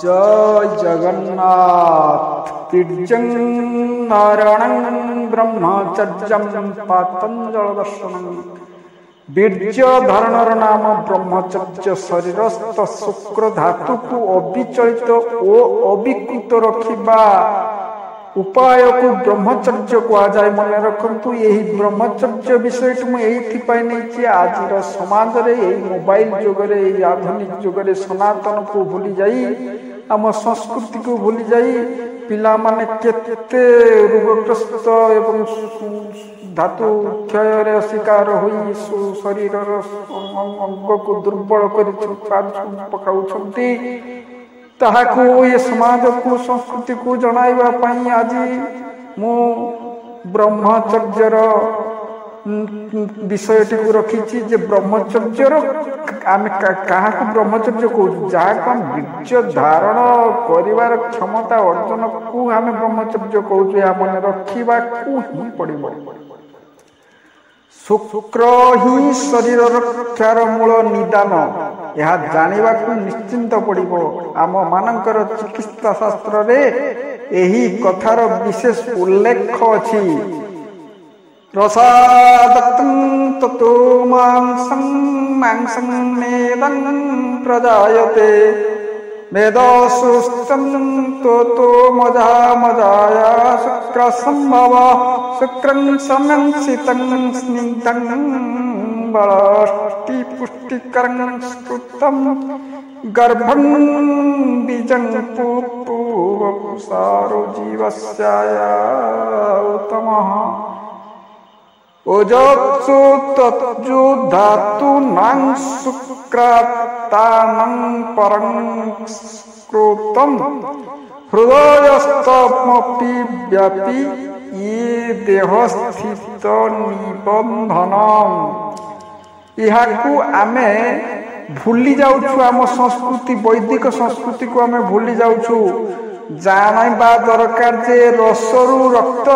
जय जगन्नाथ। तीर्जं नारायणं ब्रह्मचर्यं पातंजल दर्शनं वीर्य धारणर नाम ब्रह्मचर्य शरीरस्थ शुक्र धातु को अविचलित ओ अविकृत रखिबा उपाय को ब्रह्मचर्य कहुए। मन रखु यही ब्रह्मचर्य विषय मुझे आज समाज रे मोबाइल जुगरे आधुनिक जुगरे सनातन को भूली जाई आम संस्कृति को भूली जाई पिला माने केते रोगग्रस्त एवं धातु क्षय शिकार होई शरीर अंग को दुर्बल कर पकाउछंती ताहाको ये समाज को संस्कृति को जणाइबा पई आज मु ब्रह्मचर्यर विषयटी को रखी जे ब्रह्मचर्यर आम क्या ब्रह्मचर्य कहूँ जहाँ हम वीर्य धारण कर क्षमता अर्जन को आम ब्रह्मचर्य कहूँ या मन रखा ही पड़ो। शुक्र ही शरीर रक्षार मूल निदान यह जानवा निश्चिंत पड़ो। आम मानकर चिकित्सा शास्त्र रे यही कथार विशेष उल्लेख अछि। रसादत्तं ततो मांसं मांसं मेदं प्रजायते मेदसुस्तं ततो मजा मजाया शुक्रसंभव शुक्रं समंसितं स्निग्धं बलाष्टि पुष्टिकरं स्कृतं गर्भं बीजं पूर्वसारो जीवस्याया उत्तमः ओजत्सु तत्जु धातूनां शुक्रातानं परं स्कृतं हृदयस्थमपि व्यापी ये देहस्थित निबंधनम। यहाकू आमे भूली जाउछु आम संस्कृति वैदिक संस्कृति को आमे भूली जाउछु। जानवा दरकार जे रसरु रक्त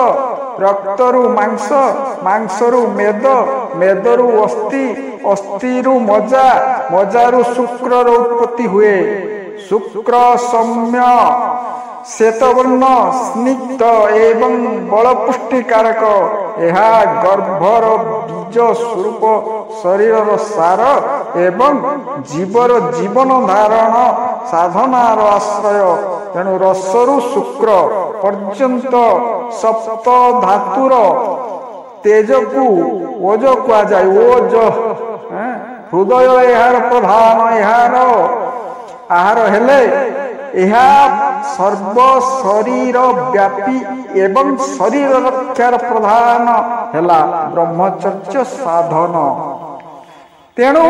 रक्तरु मांस मांसरु मेद मेदरु अस्थि अस्थिरु मजा मजारु शुक्र उत्पत्ति हुए। शुक्र सौम्य श्वेतवर्ण स्निग्ध एवं बलपुष्टिकारक यह गर्भर बीज स्वरूप शरीर सार एवं जीवर जीवन धारण साधनार आश्रय। तेणु रसरु शुक्र पर्यंत सप्त धातुर तेज को ओज कह जाए। ओज हृदय यार प्रधान यार आहार हेले सर्व शरीर व्यापी एवं शरीर रक्षार प्रधान हेला ब्रह्मचर्य साधन। तेणु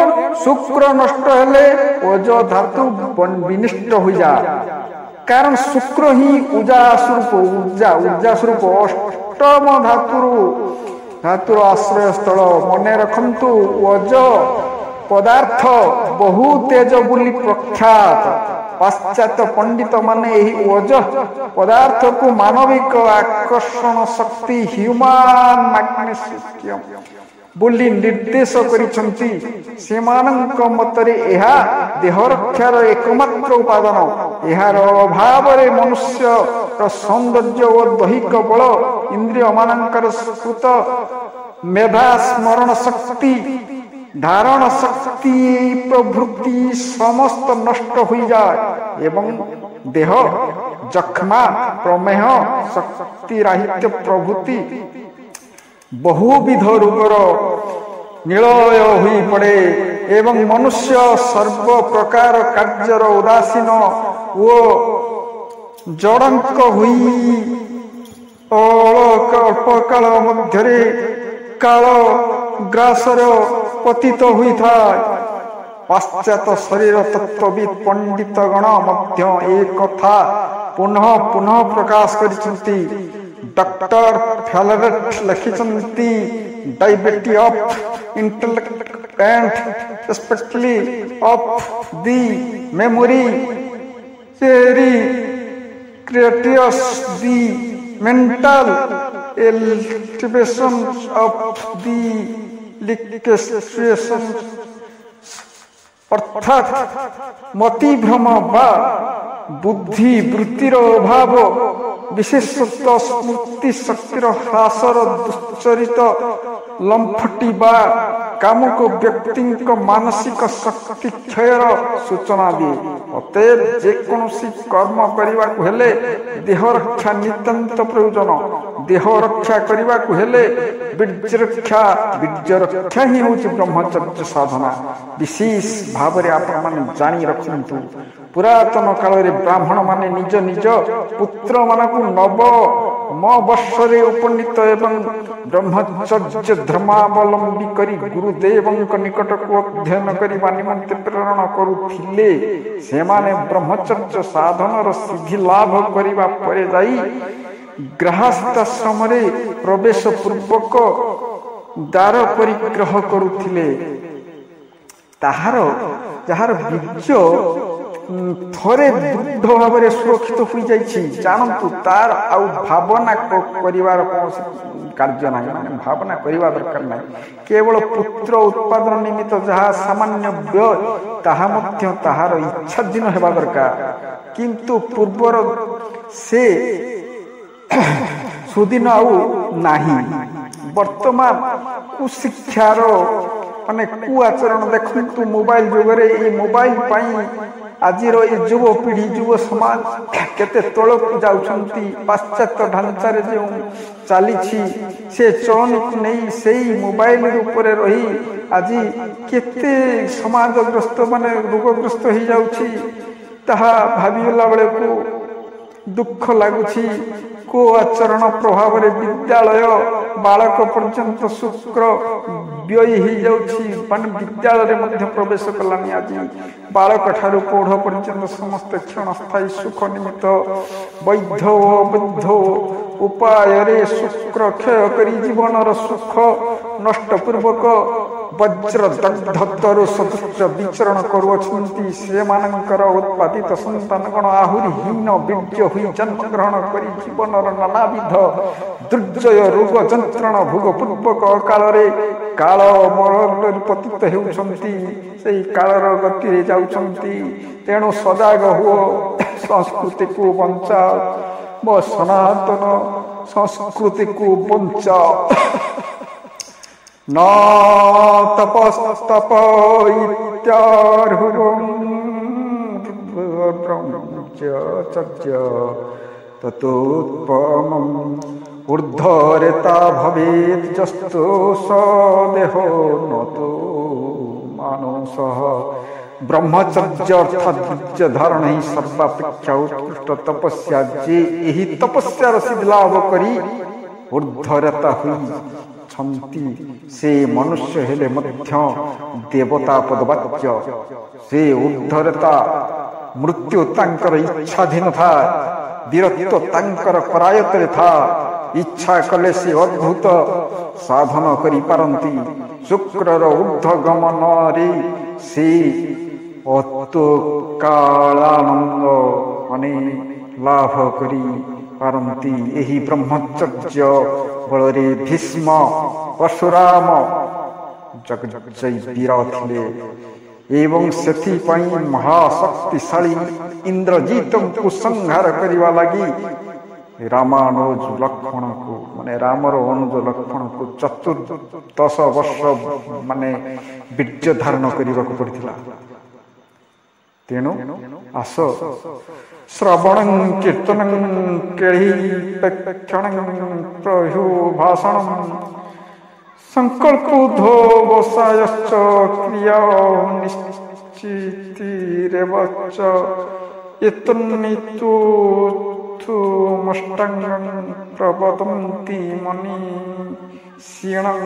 शुक्र नष्ट हेले ओज धातु विनिष्ट हो जा कारण शुक्र ही ऊर्जा स्वरूप ऊर्जा ऊर्जा स्वरूप अष्टम धातुर आश्रय स्थल। मने रखंतु ओज पदार्थ बहु तेज बोली प्रख्यात। पाश्चात्य पंडित माने यही ओज पदार्थ को मानविक आकर्षण शक्ति ह्यूमान मैग्नेटिज्म बोली निर्देश करिसंती। सेमानंक मतरे एहा देह रक्षार एकमात्र उपादान। एहार अभाव रे मनुष्य सौंदर्य और दैहिक बल इंद्रिय मानकर स्फुत मेधा स्मरण शक्ति धारण शक्ति प्रभृति समस्त नष्ट हो जाए एवं देह जख्मा प्रमेह शक्ति राहित्य प्रभृति बहुविध रोगर निलय हुई पड़े एवं मनुष्य सर्व प्रकार कार्यर उदासीन वो जड़ंक हुई अल्प काल मध्य काल ग्रासर पतित हुई था। पाश्चात्य शरीर तत्वविद पंडित गण मध्य एक कथा पुनः पुनः प्रकाश करिसंती। डॉक्टर फैलरेट लिखिसंती debility of intellect and specially of the memory very creates the mental elevation of the liquefaction ଅର୍ଥାତ୍ ମତିଭ୍ରମ ବା ବୁଦ୍ଧି ବୃତ୍ତିର ଅଭାବ, ବିଶେଷତଃ ସ୍ମୃତି ଶକ୍ତିର ହ୍ରାସର ଦୁଶ୍ଚରିତ ଲମ୍ଫଟି ବା କାମୁକ ବ୍ୟକ୍ତିଙ୍କ ମାନସିକ ଶକ୍ତି କ୍ଷୟର ସୂଚନା ଦିଏ। ଅତଏବ ଯେକୌଣସି କର୍ମ କରିବାକୁ ହେଲେ ଦେହ ରକ୍ଷା ନିତାନ୍ତ ପ୍ରୟୋଜନ। ଦେହ ରକ୍ଷା କରିବାକୁ ହେଲେ ବୀର୍ଯ୍ୟ ରକ୍ଷା ହିଁ ହେଉଛି ବ୍ରହ୍ମଚର୍ଯ୍ୟ ସାଧନା। ବିଶେଷ ଭାବରେ ଆପଣମାନେ ଜାଣି ରଖନ୍ତୁ, ପୁରାତନ କାଳରେ ବ୍ରାହ୍ମଣମାନେ ନିଜ ନିଜ ପୁତ୍ରମାନଙ୍କୁ ନବମ ବର୍ଷରେ ଉପନୀତ ଏବଂ ବ୍ରହ୍ମଚର୍ଯ୍ୟ ଧର୍ମାବଲମ୍ବୀ କରି ଗୁରୁଦେବଙ୍କ ନିକଟକୁ ଅଧ୍ୟୟନ କରିବା ନିମନ୍ତେ ପ୍ରେରଣ କରୁଥିଲେ। ସେମାନେ ବ୍ରହ୍ମଚର୍ଯ୍ୟ ସାଧନର ସିଦ୍ଧି ଲାଭ କରିବା ପରେ ଯାଇ ଗୃହସ୍ଥାଶ୍ରମରେ ପ୍ରବେଶ ପୂର୍ବକ ଦ୍ୱାର ପରିଗ୍ରହ କରୁଥିଲେ। ଯାହାର ବୀର୍ଯ୍ୟ ଥରେ ଦୃଢ଼ ଭାବରେ ସୁରକ୍ଷିତ ହୋଇଯାଇଛି, ଜାଣନ୍ତୁ ତାର ଆଉ ଭାବନା କରିବାର କୌଣସି କାର୍ଯ୍ୟ ନାହିଁ, ମାନେ ଭାବନା କରିବା ଦରକାର ନାହିଁ। କେବଳ ପୁତ୍ର ଉତ୍ପାଦନ ନିମିତ୍ତ ଯାହା ସାମାନ୍ୟ ବ୍ୟୟ, ତାହା ମଧ୍ୟ ତାହାର ଇଚ୍ଛାଧୀନ ହେବା ଦରକାର। କିନ୍ତୁ ପୂର୍ବର ସେ ସୁଦିନ ଆଉ ନାହିଁ। ବର୍ତ୍ତମାନ କୁଶିକ୍ଷାର ମାନେ କୁଆଚରଣ ଦେଖନ୍ତୁ। ମୋବାଇଲ ଯୁଗରେ ଏଇ ମୋବାଇଲ ପାଇଁ ଆଜିର ଏ ଯୁବପିଢ଼ି, ଯୁବ ସମାଜ କେତେ ତଳକୁ ଯାଉଛନ୍ତି। ପାଶ୍ଚାତ୍ୟ ଢାଞ୍ଚାରେ ଯେଉଁ ଚାଲିଛି ସେ ଚଳନୀକୁ ନେଇ ସେଇ ମୋବାଇଲ ଉପରେ ରହି ଆଜି କେତେ ସମାଜଗ୍ରସ୍ତ ମାନେ ରୋଗଗ୍ରସ୍ତ ହେଇଯାଉଛି, ତାହା ଭାବିଲା ବେଳକୁ ଦୁଃଖ ଲାଗୁଛି। କୋ ଆଚରଣ ପ୍ରଭାବରେ ବିଦ୍ୟାଳୟ ବାଳକ ପର୍ଯ୍ୟନ୍ତ ଶୁକ୍ର ବ୍ୟୟ ହେଇଯାଉଛି, ମାନେ ବିଦ୍ୟାଳୟରେ ମଧ୍ୟ ପ୍ରବେଶ କଲାଣି। ଆଜି ବାଳକ ଠାରୁ ପୌଢ଼ ପର୍ଯ୍ୟନ୍ତ ସମସ୍ତେ କ୍ଷଣସ୍ଥାୟୀ ସୁଖ ନିମିତ୍ତ ବୈଧ ଓ ଅବୈଧ ଉପାୟରେ ଶୁକ୍ର କ୍ଷୟ କରି ଜୀବନର ସୁଖ ନଷ୍ଟ ପୂର୍ବକ ବଜ୍ରଦଗ୍ଧତରୁ ସଦୃଶ ବିଚରଣ କରୁଅଛନ୍ତି। ସେମାନଙ୍କର ଉତ୍ପାଦିତ ସନ୍ତାନଗଣ ଆହୁରି ହୀନ ବୀର୍ଯ୍ୟ ହୋଇ ଜନ୍ମଗ୍ରହଣ କରି ଜୀବନର ନାନାବିଧ ଦୁର୍ଜୟ ରୋଗ ଯନ୍ତ୍ରଣା ଭୋଗ ପୂର୍ବକ ଅକାଳରେ କାଳ ମଳରେ ପତିତ ହେଉଛନ୍ତି, ସେଇ କାଳର ଗତିରେ ଯାଉଛନ୍ତି। ତେଣୁ ସଜାଗ ହୁଅ, ସଂସ୍କୃତିକୁ ବଞ୍ଚାଅ, ମୋ ସନାତନ ସଂସ୍କୃତିକୁ ବଞ୍ଚାଅ। न तपस्तप इत्यार्हुं ब्रह्मचर्य ततोत्तमम् ऊर्ध्वरेता भवेत् जस्तु सदेहो न तो मानसः। ब्रह्मचर्य अर्थात बीर्य धारण ही सर्वापेक्षा उत्कृष्ट तपस्या। जे यही तपस्यार सिद्धि लाभ करी ऊर्ध्वरेता हुई से मनुष्य हेले मध्य देवता पदवाच्य। से ऊर्ध्वरेता मृत्यु तांकर इच्छाधीन था, वीरत्व तांकर करायतरे था। इच्छा कले से अद्भुत साधन करि पारंती। शुक्रर ऊर्ध्वगमन रे से अतकालानंद माने लाभ करि पारंती। एही ब्रह्मचर्य बलरे भीष्म परशुराम जगज्जय वीर थिले एवं सेथिपाई महाशक्तिशाली इंद्रजीतंकु संहार करिवा लागि रामानुज लक्ष्मण को माने रामर अनुज लक्ष्मण को 14 वर्ष माने बीर्य धारण करिवा को पड़िथिला। तेणु आस श्रवणं कीर्तनं केळि पेक्षणं प्रभु भाषणं संकल्पोधो वसायश्च क्रिया निश्चितिरेव च एतन्नितु मष्टांगं प्रवदन्ति मनीषिणं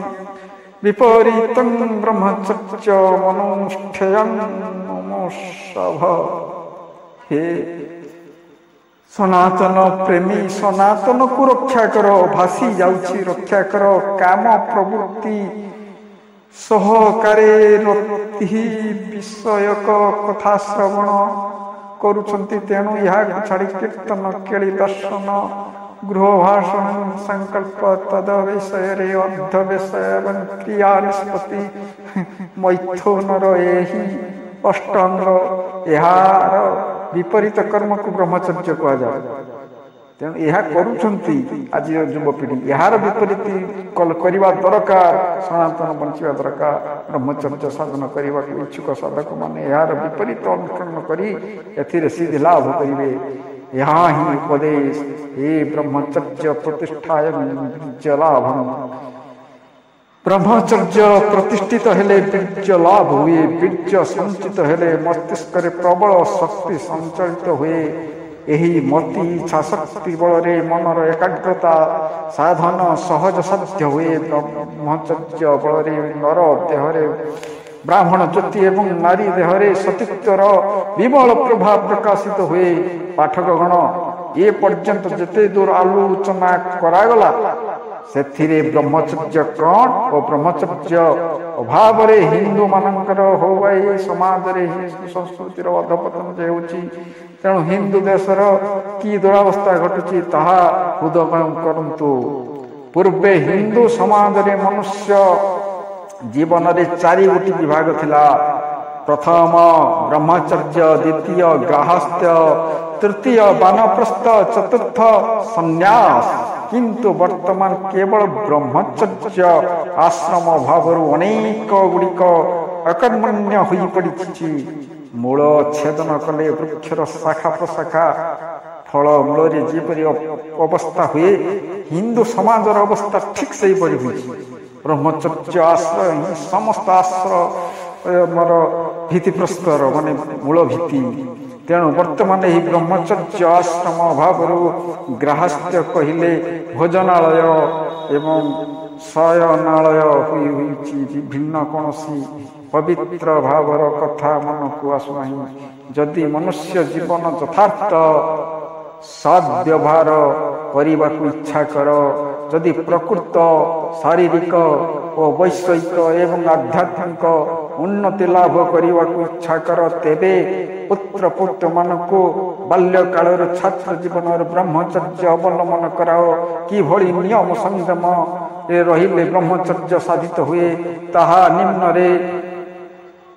विपरीतं ब्रह्मचर्य मनुष्ठेयं नमोषभ। हे सनातन प्रेमी, सनातन को रक्षा करो, भासी जाउछि रक्षा करो। काम प्रवृत्ति सहकारे रति विषयक कथा श्रवण करुछन्ति। तेणु यह छाड़ी कीर्तन केळि दर्शन गृह भाषण संकल्प तद विषय अर्ध विषय क्रिया निष्पत्ति मैथुनर एही ଅଷ୍ଟାଙ୍ଗ ଏହାର ବିପରୀତ କର୍ମକୁ ବ୍ରହ୍ମଚର୍ଯ୍ୟ କୁହାଯାଏ। ତେଣୁ ଏହା କରୁଛନ୍ତି ଆଜିର ଯୁବପିଢ଼ି, ଏହାର ବିପରୀତ କରିବା ଦରକାର। ସନାତନ ବଞ୍ଚିବା ଦରକାର। ବ୍ରହ୍ମଚର୍ଯ୍ୟ ସାଧନ କରିବାକୁ ଇଚ୍ଛୁକ ସାଧକମାନେ ଏହାର ବିପରୀତ ଅନୁସରଣ କରି ଏଥିରେ ସିଦ୍ଧି ଲାଭ କରିବେ। ଏହା ହିଁ ଉପଦେଶ। ଏ ବ୍ରହ୍ମଚର୍ଯ୍ୟ ପ୍ରତିଷ୍ଠାୟ ବୀର୍ଯ୍ୟ ଲାଭଂ। ବ୍ରହ୍ମଚର୍ଯ୍ୟ ପ୍ରତିଷ୍ଠିତ ହେଲେ ବୀର୍ଯ୍ୟ ଲାଭ ହୁଏ। ବୀର୍ଯ୍ୟ ସଞ୍ଚିତ ହେଲେ ମସ୍ତିଷ୍କରେ ପ୍ରବଳ ଶକ୍ତି ସଞ୍ଚଳିତ ହୁଏ। ଏହି ମତି ଇଚ୍ଛା ଶକ୍ତି ବଳରେ ମନର ଏକାଗ୍ରତା ସାଧନ ସହଜ ସାଧ୍ୟ ହୁଏ। ବ୍ରହ୍ମଚର୍ଯ୍ୟ ବଳରେ ନର ଦେହରେ ବ୍ରାହ୍ମଣ ଜ୍ୟୋତି ଏବଂ ନାରୀ ଦେହରେ ସତୀତ୍ୱର ବିମଳ ପ୍ରଭା ପ୍ରକାଶିତ ହୁଏ। ପାଠକଗଣ, ଏ ପର୍ଯ୍ୟନ୍ତ ଯେତେ ଦୂର ଆଲୋଚନା କରାଗଲା ସେଥିରେ ବ୍ରହ୍ମଚର୍ଯ୍ୟ କ'ଣ ଓ ବ୍ରହ୍ମଚର୍ଯ୍ୟ ଅଭାବରେ ହିନ୍ଦୁମାନଙ୍କର ହଉ ବା ଏହି ସମାଜରେ ହିନ୍ଦୁ ସଂସ୍କୃତିର ଅଧପତନ ହେଉଛି। ତେଣୁ ହିନ୍ଦୁ ଦେଶର କି ଦୁରାବସ୍ଥା ଘଟୁଛି ତାହା ହୃଦୟଙ୍ଗମ କରନ୍ତୁ। ପୂର୍ବେ ହିନ୍ଦୁ ସମାଜରେ ମନୁଷ୍ୟ ଜୀବନରେ 4 ବିଭାଗ ଥିଲା। ପ୍ରଥମ ବ୍ରହ୍ମଚର୍ଯ୍ୟ, ଦ୍ୱିତୀୟ ଗାର୍ହସ୍ଥ୍ୟ, ତୃତୀୟ ବାନପ୍ରସ୍ଥ, ଚତୁର୍ଥ ସନ୍ନ୍ୟାସ। କିନ୍ତୁ ବର୍ତ୍ତମାନ କେବଳ ବ୍ରହ୍ମଚର୍ଯ୍ୟ ଆଶ୍ରମ ଭାବରୁ ଅନେକ ଗୁଡ଼ିକ ଅକର୍ମଣ୍ୟ ହୋଇପଡ଼ିଛି। ମୂଳ ଚ୍ଛେଦନ କଲେ ବୃକ୍ଷର ଶାଖା ପ୍ରଶାଖା ଫଳ ମୂଳରେ ଯେପରି ଅବସ୍ଥା ହୁଏ, ହିନ୍ଦୁ ସମାଜର ଅବସ୍ଥା ଠିକ୍ ସେହିପରି ହୋଇଛି। ବ୍ରହ୍ମଚର୍ଯ୍ୟ ଆଶ୍ରୟ ହିଁ ସମସ୍ତ ଆଶ୍ରମର ଭିତ୍ତିପ୍ରସ୍ତର, ମାନେ ମୂଳ ଭିତ୍ତି। ତେଣୁ ବର୍ତ୍ତମାନ ଏହି ବ୍ରହ୍ମଚର୍ଯ୍ୟ ଆଶ୍ରମ ଭାବରୁ ଗାର୍ହସ୍ଥ୍ୟ କହିଲେ ଭୋଜନାଳୟ ଏବଂ ଶୟନାଳୟ ହୋଇଛି। ବିଭିନ୍ନ କୌଣସି ପବିତ୍ର ଭାବର କଥା ମନକୁ ଆସୁନାହିଁ। ଯଦି ମନୁଷ୍ୟ ଜୀବନ ଯଥାର୍ଥ ସଦ୍ବ୍ୟବହାର କରିବାକୁ ଇଚ୍ଛା କର, ଯଦି ପ୍ରକୃତ ଶାରୀରିକ ଓ ବୈଷୟିକ ଏବଂ ଆଧ୍ୟାତ୍ମିକ ଉନ୍ନତି ଲାଭ କରିବାକୁ ଇଚ୍ଛା କର, ତେବେ ପୁତ୍ର ପୌତ୍ରମାନଙ୍କୁ ବାଲ୍ୟକାଳରୁ ଛାତ୍ର ଜୀବନରୁ ବ୍ରହ୍ମଚର୍ଯ୍ୟ ଅବଲମ୍ବନ କରାଅ। କିଭଳି ନିୟମ ସଂଯମରେ ରହିଲେ ବ୍ରହ୍ମଚର୍ଯ୍ୟ ସାଧିତ ହୁଏ ତାହା ନିମ୍ନରେ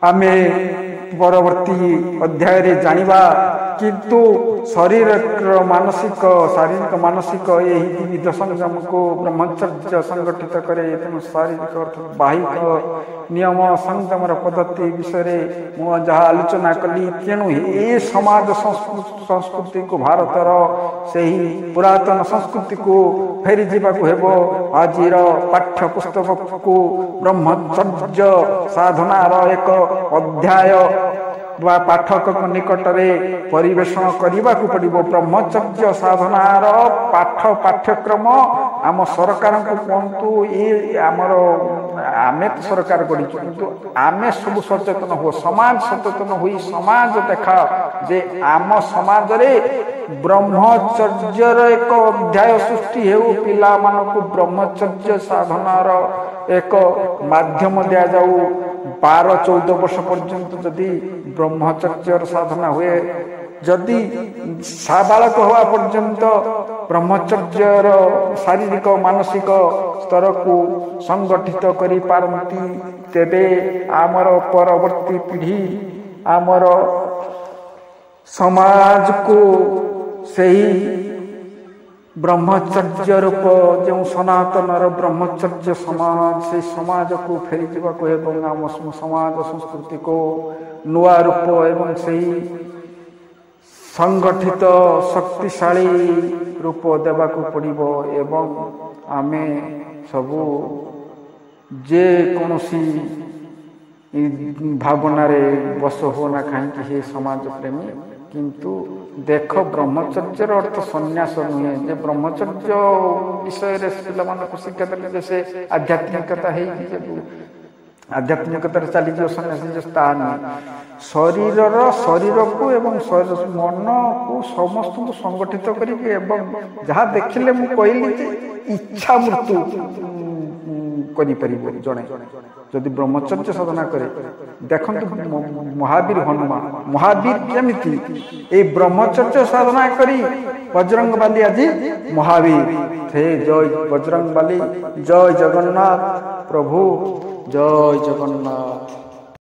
ଆମେ ପରବର୍ତ୍ତୀ ଅଧ୍ୟାୟରେ ଜାଣିବା। କିନ୍ତୁ ଶାରୀରିକ ମାନସିକ ଏହି ବିବିଧ ସଂଯମକୁ ବ୍ରହ୍ମଚର୍ଯ୍ୟ ସଂଗଠିତ କରେ। ତେଣୁ ଶାରୀରିକ ଅର୍ଥାତ୍ ବାହିକ ନିୟମ ସଂଯମର ପଦ୍ଧତି ବିଷୟରେ ମୁଁ ଯାହା ଆଲୋଚନା କଲି, ତେଣୁ ଏ ସମାଜ ସଂସ୍କୃତିକୁ, ଭାରତର ସେହି ପୁରାତନ ସଂସ୍କୃତିକୁ ଫେରିଯିବାକୁ ହେବ। ଆଜିର ପାଠ୍ୟପୁସ୍ତକକୁ ବ୍ରହ୍ମଚର୍ଯ୍ୟ ସାଧନାର ଏକ ଅଧ୍ୟାୟ ବା ପାଠକଙ୍କ ନିକଟରେ ପରିବେଷଣ କରିବାକୁ ପଡ଼ିବ। ବ୍ରହ୍ମଚର୍ଯ୍ୟ ସାଧନାର ପାଠ୍ୟକ୍ରମ ଆମ ସରକାରଙ୍କୁ କୁହନ୍ତୁ, ଆମେ ତ ସରକାର କରିଛୁ, କିନ୍ତୁ ଆମେ ସବୁ ସଚେତନ ହୁଅ, ସମାଜ ସଚେତନ ହୋଇ ସମାଜ ଦେଖା ଯେ ଆମ ସମାଜରେ ବ୍ରହ୍ମଚର୍ଯ୍ୟର ଏକ ଅଧ୍ୟାୟ ସୃଷ୍ଟି ହେଉ। ପିଲାମାନଙ୍କୁ ବ୍ରହ୍ମଚର୍ଯ୍ୟ ସାଧନାର ଏକ ମାଧ୍ୟମ ଦିଆଯାଉ। 12-14 ବର୍ଷ ପର୍ଯ୍ୟନ୍ତ ଯଦି ବ୍ରହ୍ମଚର୍ଯ୍ୟର ସାଧନା ହୁଏ, ଯଦି ସାବାଳକ ହେବା ପର୍ଯ୍ୟନ୍ତ ବ୍ରହ୍ମଚର୍ଯ୍ୟର ଶାରୀରିକ ମାନସିକ ସ୍ତରକୁ ସଂଗଠିତ କରିପାରନ୍ତି, ତେବେ ଆମର ପରବର୍ତ୍ତୀ ପିଢ଼ି ଆମର ସମାଜକୁ ସେହି ବ୍ରହ୍ମଚର୍ଯ୍ୟ ରୂପ, ଯେଉଁ ସନାତନର ବ୍ରହ୍ମଚର୍ଯ୍ୟ ସମାଜ, ସେହି ସମାଜକୁ ଫେରିଯିବାକୁ ଏବଂ ଆମ ସମାଜ ସଂସ୍କୃତିକୁ ନୂଆ ରୂପ ଏବଂ ସେହି ସଂଗଠିତ ଶକ୍ତିଶାଳୀ ରୂପ ଦେବାକୁ ପଡ଼ିବ। ଏବଂ ଆମେ ସବୁ ଯେକୌଣସି ଭାବନାରେ ବଶ ହୁଅନା କାହିଁକି ହେ ସମାଜ ପ୍ରେମୀ, କିନ୍ତୁ ଦେଖ ବ୍ରହ୍ମଚର୍ଯ୍ୟର ଅର୍ଥ ସନ୍ନ୍ୟାସ ନୁହେଁ ଯେ ବ୍ରହ୍ମଚର୍ଯ୍ୟ ବିଷୟରେ ପିଲାମାନଙ୍କୁ ଶିକ୍ଷା ଦେଲେ ଯେ ସେ ଆଧ୍ୟାତ୍ମିକତା ହେଇକି ଯେ ଆଧ୍ୟାତ୍ମିକତାରେ ଚାଲିଯିବ ସନ୍ନ୍ୟାସ, ତାହା ନୁହେଁ। ଶରୀରକୁ ଏବଂ ମନକୁ ସମସ୍ତଙ୍କୁ ସଂଗଠିତ କରିକି, ଏବଂ ଯାହା ଦେଖିଲେ ମୁଁ କହିଲି ଯେ ଇଚ୍ଛା ମୃତ୍ୟୁ କରିପାରିବ ଜଣେ ଯଦି ବ୍ରହ୍ମଚର୍ଯ୍ୟ ସାଧନା କରେ। ଦେଖନ୍ତୁ ମହାବୀର ହନୁମାନ, ମହାବୀର କେମିତି ଏଇ ବ୍ରହ୍ମଚର୍ଯ୍ୟ ସାଧନା କରି ବଜରଙ୍ଗବାଲି ଆଜି ମହାବୀର। ହେ ଜୟ ବଜରଙ୍ଗବାଲି, ଜୟ ଜଗନ୍ନାଥ ପ୍ରଭୁ, ଜୟ ଜଗନ୍ନାଥ।